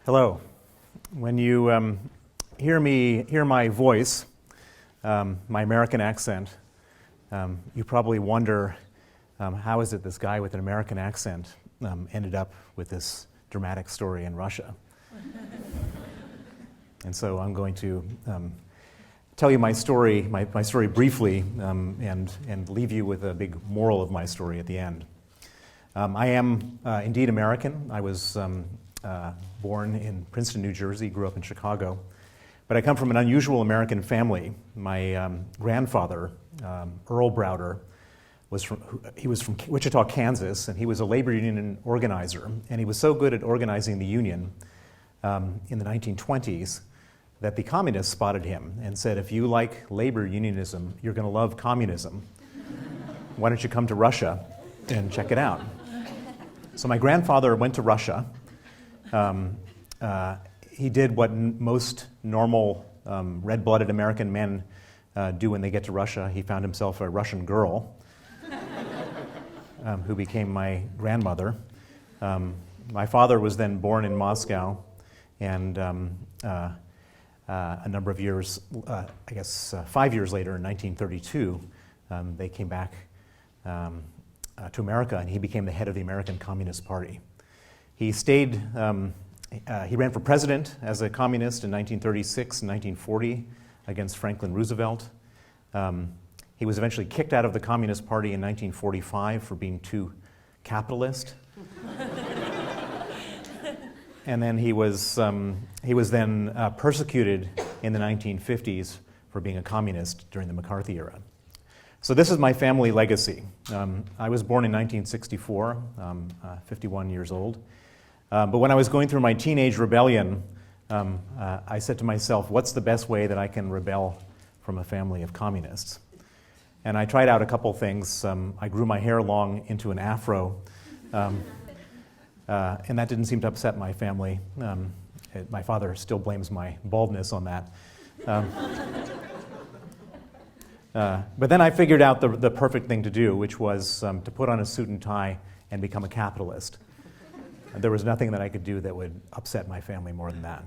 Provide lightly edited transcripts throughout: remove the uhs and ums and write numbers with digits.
Hello. When you hear my voice, my American accent, you probably wonder how is it this guy with an American accent ended up with this dramatic story in Russia. And so I'm going to tell you my story briefly and leave you with a big moral of my story at the end. I am indeed American. I was born in Princeton, New Jersey, grew up in Chicago. But I come from an unusual American family. My grandfather, Earl Browder, was from Wichita, Kansas, and he was a labor union organizer. And he was so good at organizing the union in the 1920s that the communists spotted him and said, if you like labor unionism, you're going to love communism. Why don't you come to Russia and check it out? So my grandfather went to Russia. He did what most normal red-blooded American men do when they get to Russia. He found himself a Russian girl who became my grandmother. My father was then born in Moscow, and a number of years, 5 years later, in 1932, they came back to America, and he became the head of the American Communist Party. He stayed, he ran for president as a communist in 1936 and 1940 against Franklin Roosevelt. He was eventually kicked out of the Communist Party in 1945 for being too capitalist. And then he was then persecuted in the 1950s for being a communist during the McCarthy era. So this is my family legacy. I was born in 1964, 51 years old. But when I was going through my teenage rebellion, I said to myself, what's the best way that I can rebel from a family of communists? And I tried out a couple things. I grew my hair long into an afro, and that didn't seem to upset my family. My father still blames my baldness on that. But then I figured out the perfect thing to do, which was to put on a suit and tie and become a capitalist. There was nothing that I could do that would upset my family more than that.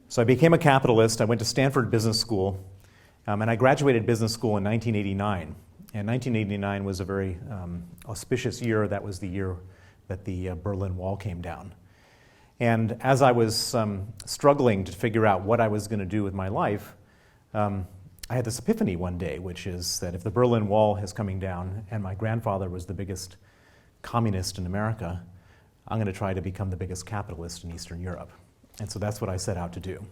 So I became a capitalist. I went to Stanford Business School, and I graduated business school in 1989. And 1989 was a very auspicious year. That was the year that the Berlin Wall came down. And as I was struggling to figure out what I was going to do with my life, I had this epiphany one day, which is that if the Berlin Wall is coming down and my grandfather was the biggest communist in America, I'm going to try to become the biggest capitalist in Eastern Europe. And so that's what I set out to do.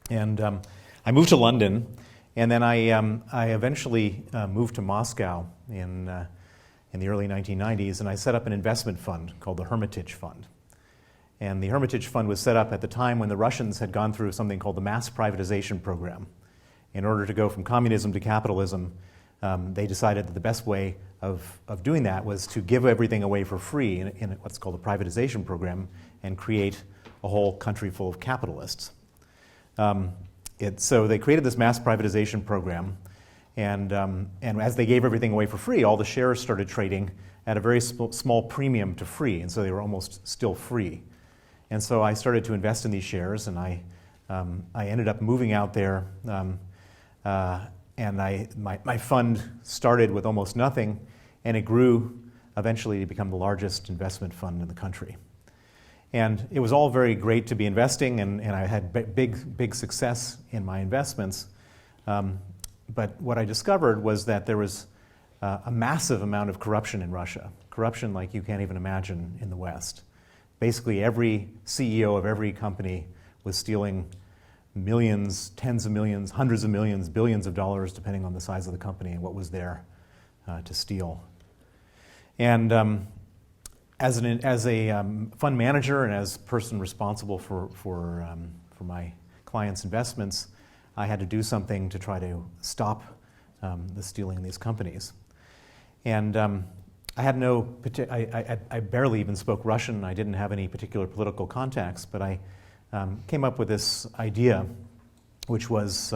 And I moved to London, and then I eventually moved to Moscow in the early 1990s, and I set up an investment fund called the Hermitage Fund. And the Hermitage Fund was set up at the time when the Russians had gone through something called the mass privatization program. In order to go from communism to capitalism, they decided that the best way of doing that was to give everything away for free in what's called a privatization program and create a whole country full of capitalists. So they created this mass privatization program, and as they gave everything away for free, all the shares started trading at a very small premium to free, and so they were almost still free. And so I started to invest in these shares, and I ended up moving out there. And my fund started with almost nothing, and it grew eventually to become the largest investment fund in the country. And it was all very great to be investing, and I had big success in my investments. But what I discovered was that there was a massive amount of corruption in Russia, corruption like you can't even imagine in the West. Basically, every CEO of every company was stealing millions, tens of millions, hundreds of millions, billions of dollars, depending on the size of the company and what was there to steal. And as a fund manager and as person responsible for my clients' investments, I had to do something to try to stop the stealing in these companies. And I had no, I barely even spoke Russian. I didn't have any particular political contacts, but I came up with this idea, which was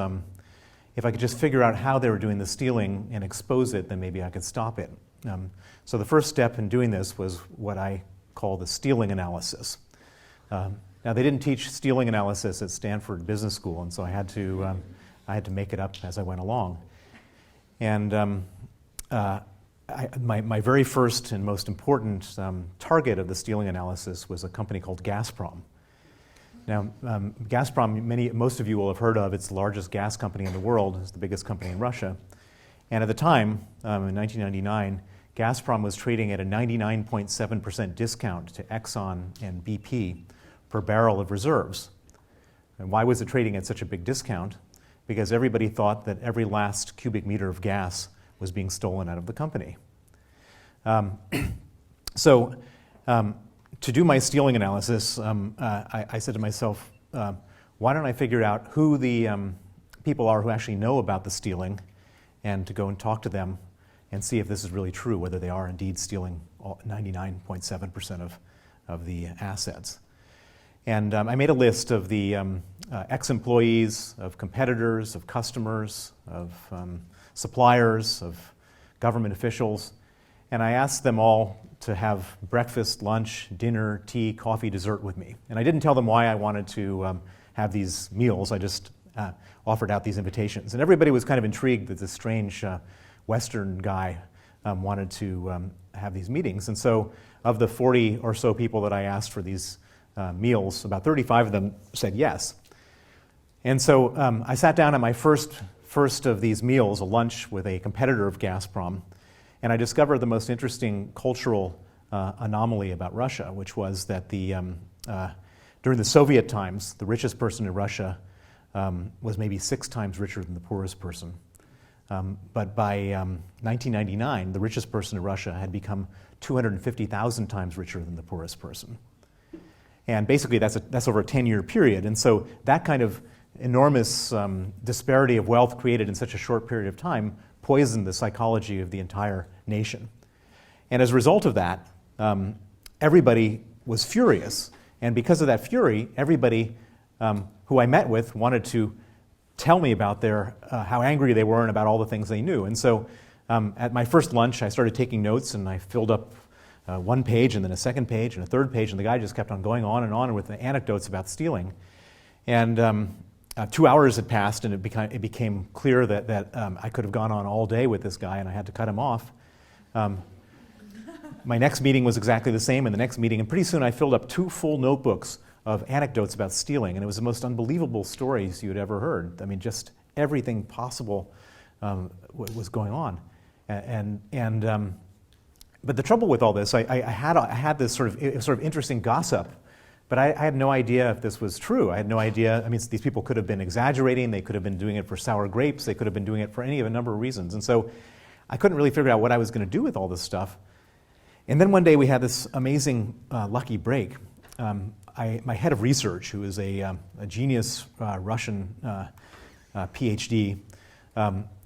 if I could just figure out how they were doing the stealing and expose it, then maybe I could stop it. So the first step in doing this was what I call the stealing analysis. Now, they didn't teach stealing analysis at Stanford Business School, and so I had to make it up as I went along. And my very first and most important target of the stealing analysis was a company called Gazprom. Now, Gazprom, most of you will have heard of. It's the largest gas company in the world. It's the biggest company in Russia. And at the time, in 1999, Gazprom was trading at a 99.7% discount to Exxon and BP per barrel of reserves. And why was it trading at such a big discount? Because everybody thought that every last cubic meter of gas was being stolen out of the company. So to do my stealing analysis, I said to myself, why don't I figure out who the people are who actually know about the stealing, and to go and talk to them and see if this is really true, whether they are indeed stealing 99.7% of the assets. And I made a list of the ex-employees, of competitors, of customers, of suppliers, of government officials, and I asked them all to have breakfast, lunch, dinner, tea, coffee, dessert with me. And I didn't tell them why I wanted to have these meals. I just offered out these invitations. And everybody was kind of intrigued that this strange Western guy wanted to have these meetings. And so of the 40 or so people that I asked for these meals, about 35 of them said yes. And so I sat down at my first of these meals, a lunch with a competitor of Gazprom, and I discovered the most interesting cultural anomaly about Russia, which was that during the Soviet times, the richest person in Russia was maybe 6 times richer than the poorest person. But by 1999, the richest person in Russia had become 250,000 times richer than the poorest person. And basically, that's over a 10-year period. And so that kind of enormous disparity of wealth created in such a short period of time poisoned the psychology of the entire nation. And as a result of that, everybody was furious. And because of that fury, everybody who I met with wanted to tell me about how angry they were and about all the things they knew. And so at my first lunch, I started taking notes, and I filled up one page and then a second page and a third page, and the guy just kept on going on and on with the anecdotes about stealing. And 2 hours had passed, and it became clear that I could have gone on all day with this guy, and I had to cut him off. My next meeting was exactly the same, and the next meeting, and pretty soon I filled up 2 full notebooks of anecdotes about stealing, and it was the most unbelievable stories you had ever heard. I mean, just everything possible was going on. But the trouble with all this, I had this sort of interesting gossip, but I had no idea if this was true. I had no idea. I mean, these people could have been exaggerating. They could have been doing it for sour grapes. They could have been doing it for any of a number of reasons. And so I couldn't really figure out what I was going to do with all this stuff. And then one day we had this amazing lucky break. My head of research, who is a genius Russian PhD,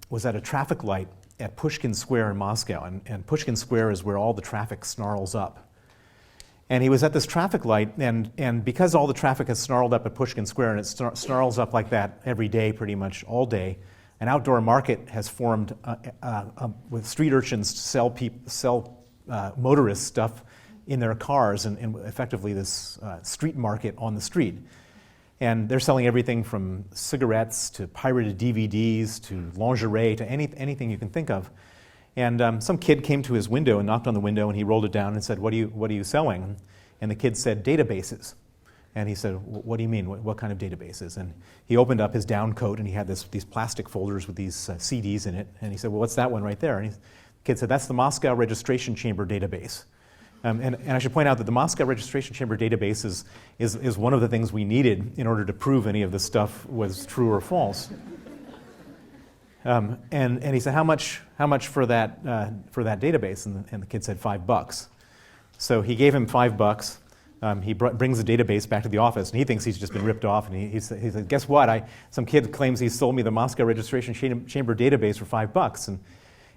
was at a traffic light at Pushkin Square in Moscow. And Pushkin Square is where all the traffic snarls up. And he was at this traffic light, and because all the traffic has snarled up at Pushkin Square, and it snarls up like that every day, pretty much all day, an outdoor market has formed with street urchins to sell motorist stuff in their cars, and effectively this street market on the street. And they're selling everything from cigarettes to pirated DVDs to lingerie to anything you can think of. And some kid came to his window and knocked on the window, and he rolled it down and said, what are you selling? And the kid said, databases. And he said, what do you mean? What kind of databases? And he opened up his down coat, and he had these plastic folders with these CDs in it. And he said, well, what's that one right there? And the kid said, that's the Moscow Registration Chamber database. And I should point out that the Moscow Registration Chamber database is one of the things we needed in order to prove any of this stuff was true or false. And he said, how much for that database? And the kid said $5. So he gave him $5. He brings the database back to the office, and he thinks he's just been ripped off. And he said, guess what? Some kid claims he sold me the Moscow Registration Chamber database for $5.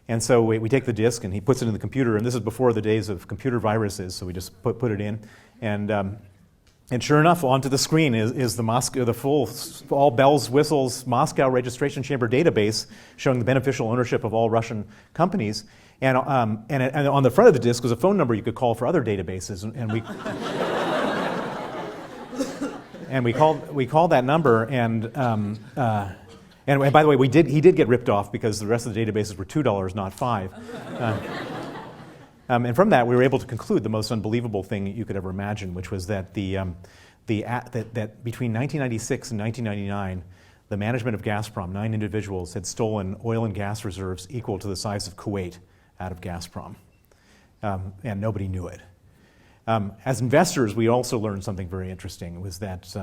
And so we take the disk, and he puts it in the computer, and this is before the days of computer viruses, so we just put it in. And sure enough, onto the screen is the full, all bells, whistles, Moscow registration chamber database showing the beneficial ownership of all Russian companies. And on the front of the disk was a phone number you could call for other databases. And we called that number, and by the way, he did get ripped off because the rest of the databases were $2, not $5. And from that, we were able to conclude the most unbelievable thing you could ever imagine, which was that that between 1996 and 1999, the management of Gazprom, 9 individuals, had stolen oil and gas reserves equal to the size of Kuwait out of Gazprom, and nobody knew it. As investors, we also learned something very interesting, was that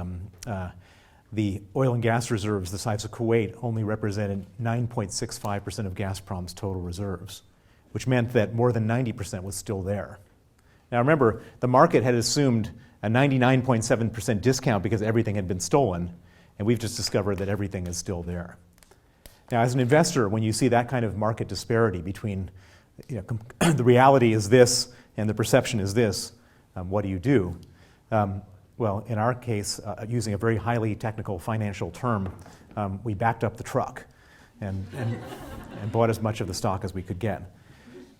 the oil and gas reserves the size of Kuwait only represented 9.65% of Gazprom's total reserves, which meant that more than 90% was still there. Now remember, the market had assumed a 99.7% discount because everything had been stolen, and we've just discovered that everything is still there. Now as an investor, when you see that kind of market disparity between the reality is this and the perception is this, what do you do? Well, in our case, using a very highly technical financial term, we backed up the truck and bought as much of the stock as we could get.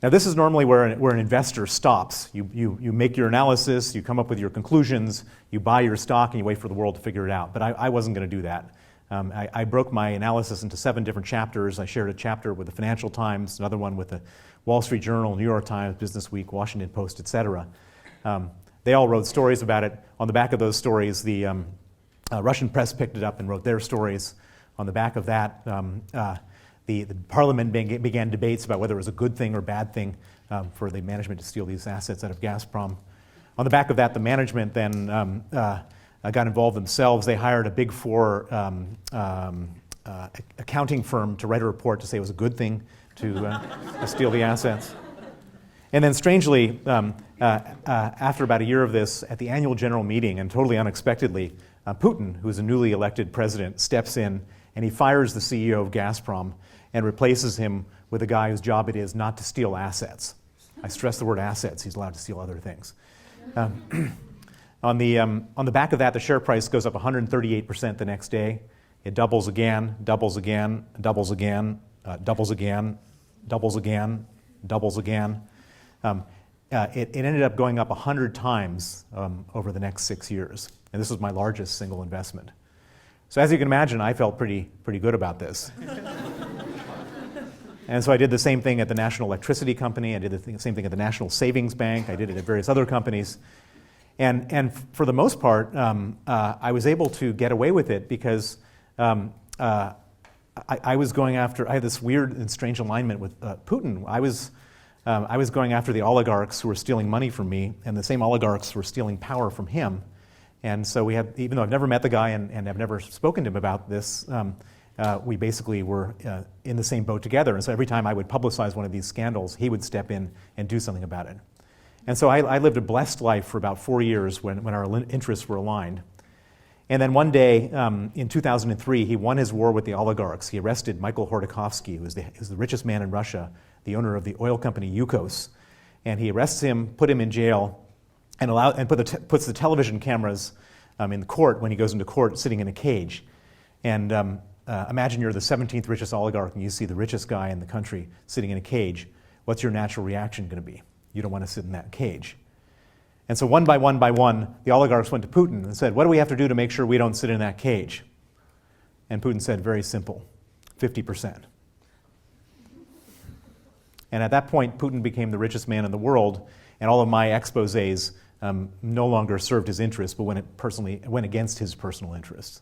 Now, this is normally where an investor stops. You make your analysis, you come up with your conclusions, you buy your stock, and you wait for the world to figure it out. But I wasn't going to do that. I broke my analysis into 7 different chapters. I shared a chapter with the Financial Times, another one with the Wall Street Journal, New York Times, Business Week, Washington Post, etc. They all wrote stories about it. On the back of those stories, the Russian press picked it up and wrote their stories. On the back of that, the parliament began debates about whether it was a good thing or bad thing for the management to steal these assets out of Gazprom. On the back of that, the management then got involved themselves. They hired a Big Four accounting firm to write a report to say it was a good thing to steal the assets. And then strangely, after about a year of this, at the annual general meeting, and totally unexpectedly, Putin, who's a newly elected president, steps in and he fires the CEO of Gazprom and replaces him with a guy whose job it is not to steal assets. I stress the word assets. He's allowed to steal other things. On the back of that, the share price goes up 138% the next day. It doubles again, doubles again, doubles again, doubles again, doubles again, doubles again. It ended up going up 100 times over the next 6 years. And this was my largest single investment. So as you can imagine, I felt pretty good about this. And so I did the same thing at the National Electricity Company. I did the same thing at the National Savings Bank. I did it at various other companies. And for the most part, I was able to get away with it because I was going after, I had this weird and strange alignment with Putin. I was going after the oligarchs who were stealing money from me, and the same oligarchs were stealing power from him. And so we had, even though I've never met the guy and I've never spoken to him about this, we basically were in the same boat together. And so every time I would publicize one of these scandals, he would step in and do something about it. And so I lived a blessed life for about 4 years when our interests were aligned. And then one day, in 2003, he won his war with the oligarchs. He arrested Michael Khodorkovsky, who is the richest man in Russia, the owner of the oil company Yukos. And he arrests him, put him in jail, and puts the television cameras in the court when he goes into court, sitting in a cage. And imagine you're the 17th richest oligarch and you see the richest guy in the country sitting in a cage. What's your natural reaction going to be? You don't want to sit in that cage. And so one by one, the oligarchs went to Putin and said, what do we have to do to make sure we don't sit in that cage? And Putin said, very simple, 50%. And at that point, Putin became the richest man in the world, and all of my exposés no longer served his interests, but went against his personal interests.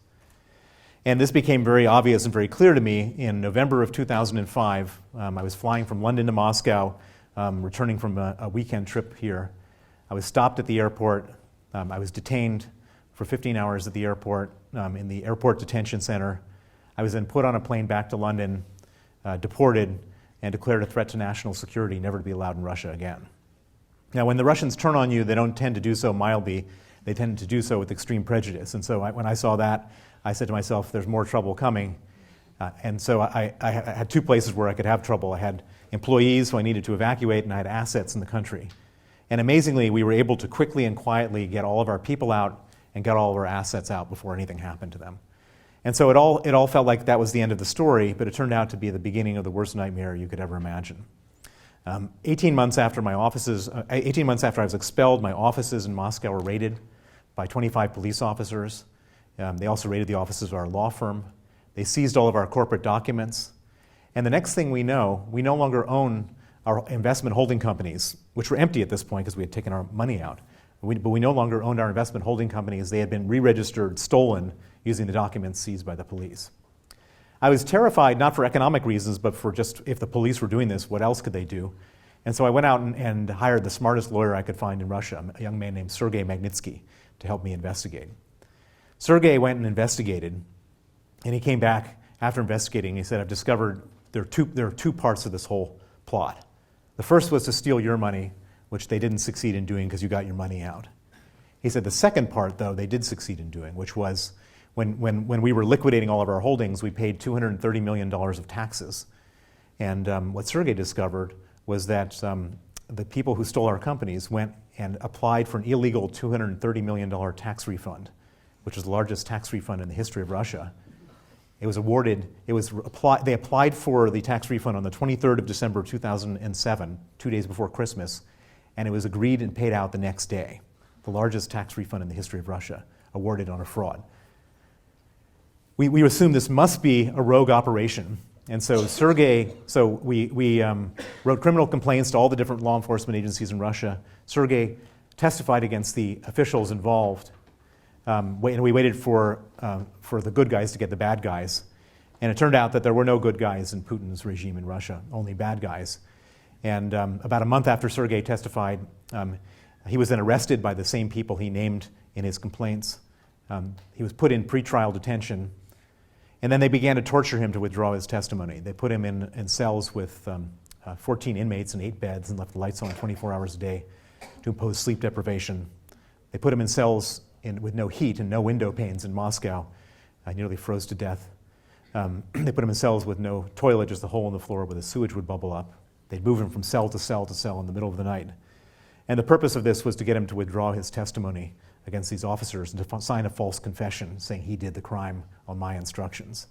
And this became very obvious and very clear to me in November of 2005. I was flying from London to Moscow, returning from a weekend trip here. I was stopped at the airport. I was detained for 15 hours at the airport, in the airport detention center. I was then put on a plane back to London, deported, and declared a threat to national security, never to be allowed in Russia again. Now, when the Russians turn on you, they don't tend to do so mildly. They tend to do so with extreme prejudice. And so when I saw that, I said to myself, there's more trouble coming. And so I had 2 places where I could have trouble. I had employees who I needed to evacuate, and I had assets in the country. And amazingly, we were able to quickly and quietly get all of our people out and get all of our assets out before anything happened to them. And so it all felt like that was the end of the story, but it turned out to be the beginning of the worst nightmare you could ever imagine. 18 months after I was expelled, my offices in Moscow were raided by 25 police officers. They also raided the offices of our law firm. They seized all of our corporate documents. And the next thing we know, we no longer own our investment holding companies, which were empty at this point because we had taken our money out. But we no longer owned our investment holding companies. They had been re-registered, stolen, using the documents seized by the police. I was terrified, not for economic reasons, but for just if the police were doing this, what else could they do? And so I went out and hired the smartest lawyer I could find in Russia, a young man named Sergei Magnitsky, to help me investigate. Sergei went and investigated, and he came back after investigating. He said, I've discovered there are two parts of this whole plot. The first was to steal your money, which they didn't succeed in doing because you got your money out. He said the second part, though, they did succeed in doing, which was when we were liquidating all of our holdings, we paid $230 million of taxes. And what Sergei discovered was that the people who stole our companies went and applied for an illegal $230 million tax refund, which is the largest tax refund in the history of Russia. It was awarded, they applied for the tax refund on the 23rd of December 2007, 2 days before Christmas, and it was agreed and paid out the next day. The largest tax refund in the history of Russia, awarded on a fraud. We assumed this must be a rogue operation. And so we wrote criminal complaints to all the different law enforcement agencies in Russia. Sergei testified against the officials involved. And we waited for the good guys to get the bad guys. And it turned out that there were no good guys in Putin's regime in Russia, only bad guys. And about a month after Sergei testified, he was then arrested by the same people he named in his complaints. He was put in pretrial detention. And then they began to torture him to withdraw his testimony. They put him in cells with 14 inmates and 8 beds and left the lights on 24 hours a day to impose sleep deprivation. They put him in cells with no heat and no window panes in Moscow. Nearly froze to death. They put him in cells with no toilet, just a hole in the floor where the sewage would bubble up. They'd move him from cell to cell to cell in the middle of the night. And the purpose of this was to get him to withdraw his testimony against these officers and to sign a false confession saying he did the crime on my instructions.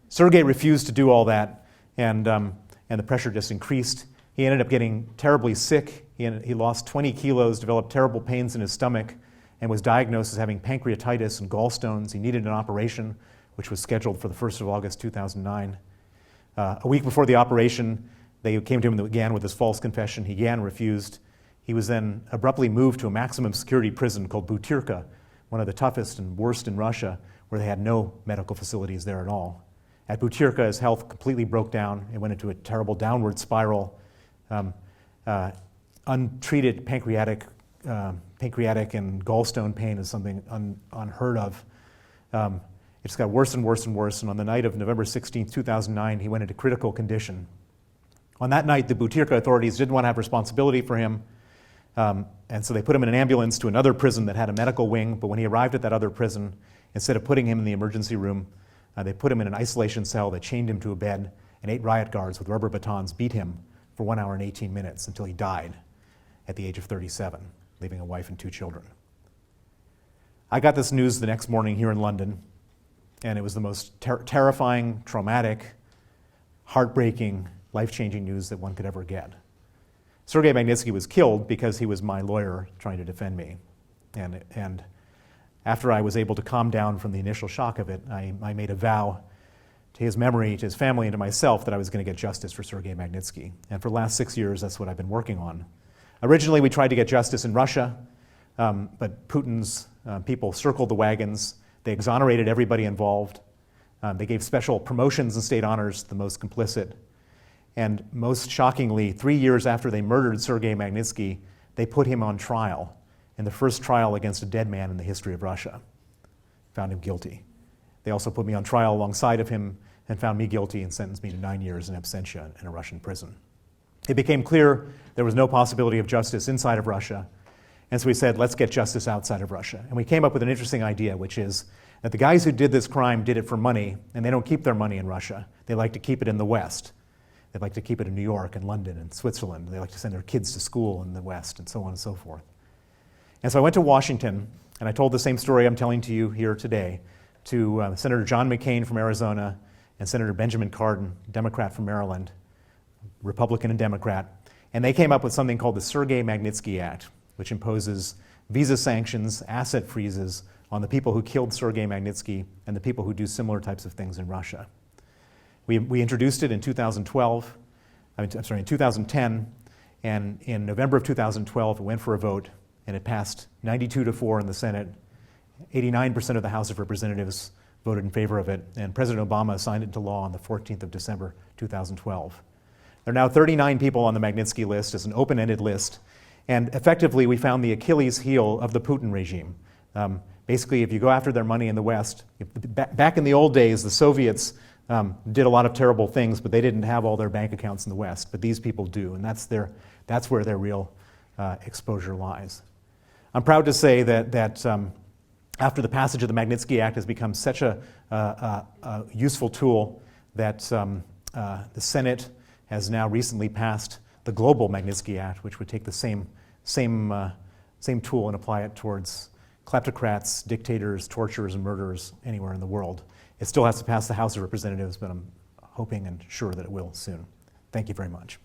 Sergei refused to do all that, and the pressure just increased. He ended up getting terribly sick. He lost 20 kilos, developed terrible pains in his stomach, and was diagnosed as having pancreatitis and gallstones. He needed an operation, which was scheduled for the 1st of August 2009. A week before the operation, they came to him again with this false confession. He again refused. He was then abruptly moved to a maximum security prison called Butyrka, one of the toughest and worst in Russia, where they had no medical facilities there at all. At Butyrka, his health completely broke down. It went into a terrible downward spiral. Untreated pancreatic and gallstone pain is something unheard of. It just got worse and worse and worse, and on the night of November 16, 2009, he went into critical condition. On that night, the Butyrka authorities didn't want to have responsibility for him, and so they put him in an ambulance to another prison that had a medical wing, but when he arrived at that other prison, instead of putting him in the emergency room, they put him in an isolation cell. They chained him to a bed, and 8 riot guards with rubber batons beat him for 1 hour and 18 minutes until he died at the age of 37, leaving a wife and 2 children. I got this news the next morning here in London, and it was the most terrifying, traumatic, heartbreaking, life-changing news that one could ever get. Sergei Magnitsky was killed because he was my lawyer trying to defend me. And after I was able to calm down from the initial shock of it, I made a vow to his memory, to his family, and to myself that I was going to get justice for Sergei Magnitsky. And for the last 6 years, that's what I've been working on. Originally, we tried to get justice in Russia, but Putin's people circled the wagons. They exonerated everybody involved. They gave special promotions and state honors to the most complicit. And most shockingly, 3 years after they murdered Sergei Magnitsky, they put him on trial in the first trial against a dead man in the history of Russia. Found him guilty. They also put me on trial alongside of him and found me guilty and sentenced me to 9 years in absentia in a Russian prison. It became clear there was no possibility of justice inside of Russia, and so we said, let's get justice outside of Russia. And we came up with an interesting idea, which is that the guys who did this crime did it for money, and they don't keep their money in Russia. They like to keep it in the West. They'd like to keep it in New York and London and Switzerland. They like to send their kids to school in the West and so on and so forth. And so I went to Washington, and I told the same story I'm telling to you here today to Senator John McCain from Arizona and Senator Benjamin Cardin, Democrat from Maryland, Republican and Democrat. And they came up with something called the Sergei Magnitsky Act, which imposes visa sanctions, asset freezes on the people who killed Sergei Magnitsky and the people who do similar types of things in Russia. We introduced it in 2010, and in November of 2012, it went for a vote, and it passed 92-4 in the Senate. 89% of the House of Representatives voted in favor of it, and President Obama signed it into law on the 14th of December, 2012. There are now 39 people on the Magnitsky list. It's an open-ended list, and effectively, we found the Achilles heel of the Putin regime. Basically, if you go after their money in the West, back in the old days, the Soviets did a lot of terrible things, but they didn't have all their bank accounts in the West. But these people do, and that's where their real exposure lies. I'm proud to say that after the passage of the Magnitsky Act has become such a useful tool that the Senate has now recently passed the global Magnitsky Act, which would take the same tool and apply it towards kleptocrats, dictators, torturers, and murderers anywhere in the world. It still has to pass the House of Representatives, but I'm hoping and sure that it will soon. Thank you very much.